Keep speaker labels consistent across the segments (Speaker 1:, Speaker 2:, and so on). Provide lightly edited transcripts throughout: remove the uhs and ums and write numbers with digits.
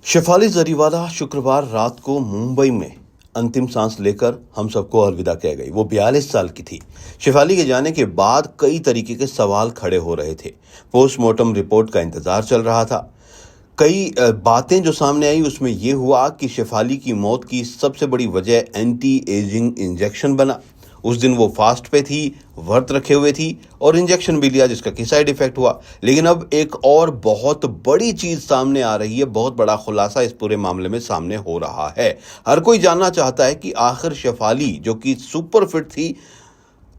Speaker 1: शेफाली जरीवाला शुक्रवार रात को मुंबई में अंतिम सांस लेकर हम सबको अलविदा कह गई। वो 42 साल की थी। शेफाली के जाने के बाद कई तरीके के सवाल खड़े हो रहे थे। पोस्टमार्टम रिपोर्ट का इंतजार चल रहा था। कई बातें जो सामने आई उसमें यह हुआ कि शेफाली की मौत की सबसे बड़ी वजह एंटी एजिंग इंजेक्शन बना। उस दिन वो फास्ट पे थी, व्रत रखे हुए थी और इंजेक्शन भी लिया जिसका कि साइड इफेक्ट हुआ। लेकिन अब एक और बहुत बड़ी चीज सामने आ रही है, बहुत बड़ा खुलासा इस पूरे मामले में सामने हो रहा है। हर कोई जानना चाहता है कि आखिर शेफाली जो कि सुपर फिट थी,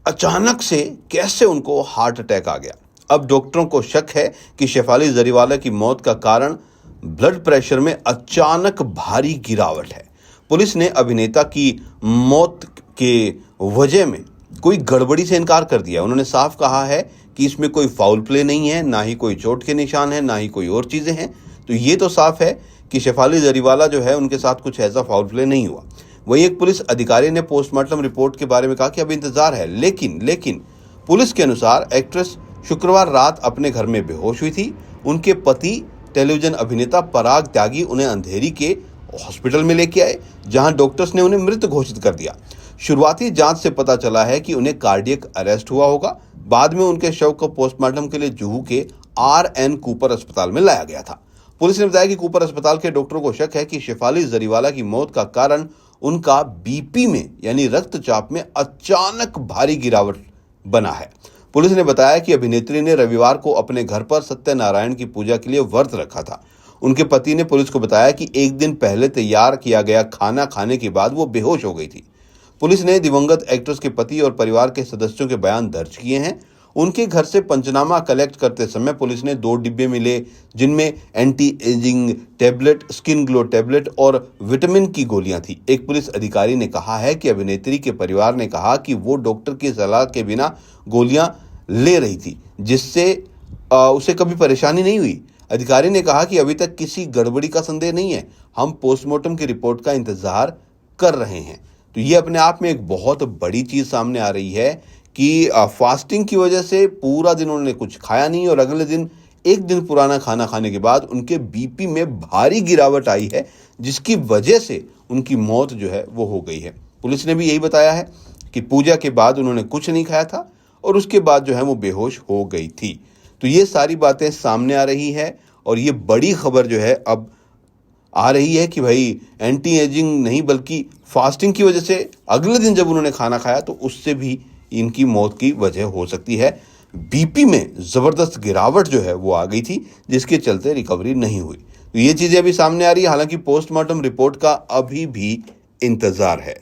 Speaker 1: अचानक से कैसे उनको हार्ट अटैक आ गया। अब डॉक्टरों को शक है कि शेफाली जरीवाला की मौत का कारण ब्लड प्रेशर में अचानक भारी गिरावट है। पुलिस ने अभिनेता की मौत के वजह में कोई गड़बड़ी से इनकार कर दिया। उन्होंने साफ कहा है कि इसमें कोई फाउल प्ले नहीं है, ना ही कोई चोट के निशान है, ना ही कोई और चीजें हैं। तो ये तो साफ है कि शेफाली जरीवाला जो है उनके साथ कुछ ऐसा फाउल प्ले नहीं हुआ। वहीं एक पुलिस अधिकारी ने पोस्टमार्टम रिपोर्ट के बारे में कहा कि अब इंतजार है। लेकिन पुलिस के अनुसार एक्ट्रेस शुक्रवार रात अपने घर में बेहोश हुई थी। उनके पति टेलीविजन अभिनेता पराग त्यागी उन्हें अंधेरी के हॉस्पिटल में लेके आए, जहां डॉक्टर्स ने उन्हें मृत घोषित कर दिया। शुरुआती जांच से पता चला है कि उन्हें कार्डियक अरेस्ट हुआ होगा। बाद में उनके शव को पोस्टमार्टम के लिए जुहू के आर.एन. कूपर अस्पताल में लाया गया था। पुलिस ने बताया कि कूपर अस्पताल के डॉक्टरों को शक है कि शेफाली जरीवाला की मौत का कारण उनका बीपी में यानी रक्तचाप में अचानक भारी गिरावट बना है। पुलिस ने बताया कि अभिनेत्री ने रविवार को अपने घर पर सत्यनारायण की पूजा के लिए व्रत रखा था। उनके पति ने पुलिस को बताया कि एक दिन पहले तैयार किया गया खाना खाने के बाद वो बेहोश हो गई थी। पुलिस ने दिवंगत एक्ट्रेस के पति और परिवार के सदस्यों के बयान दर्ज किए हैं। उनके घर से पंचनामा कलेक्ट करते समय पुलिस ने 2 डिब्बे मिले, जिनमें anti ageing tablet, skin glow tablet और विटामिन की गोलियां थी। एक पुलिस अधिकारी ने कहा है कि अभिनेत्री के परिवार ने कहा कि वो डॉक्टर की सलाह के बिना गोलियां ले रही थी, जिससे उसे कभी परेशानी नहीं हुई। अधिकारी ने कहा कि अभी तक किसी गड़बड़ी का संदेह नहीं है। हम पोस्टमार्टम की रिपोर्ट का इंतजार कर रहे हैं। तो ये अपने आप में एक बहुत बड़ी चीज सामने आ रही है कि फास्टिंग की वजह से पूरा दिन उन्होंने कुछ खाया नहीं और अगले दिन एक दिन पुराना खाना खाने के बाद उनके बीपी में भारी गिरावट आई है, जिसकी वजह से उनकी मौत जो है वो हो गई है। पुलिस ने भी यही बताया है कि पूजा के बाद उन्होंने कुछ नहीं खाया था और उसके बाद जो है वो बेहोश हो गई थी। तो ये सारी बातें सामने आ रही है और ये बड़ी खबर जो है अब आ रही है कि भाई एंटी एजिंग नहीं बल्कि फास्टिंग की वजह से अगले दिन जब उन्होंने खाना खाया तो उससे भी इनकी मौत की वजह हो सकती है। बीपी में जबरदस्त गिरावट जो है वो आ गई थी, जिसके चलते रिकवरी नहीं हुई। तो ये चीजें अभी सामने आ रही है। हालांकि पोस्टमार्टम रिपोर्ट का अभी भी इंतजार है।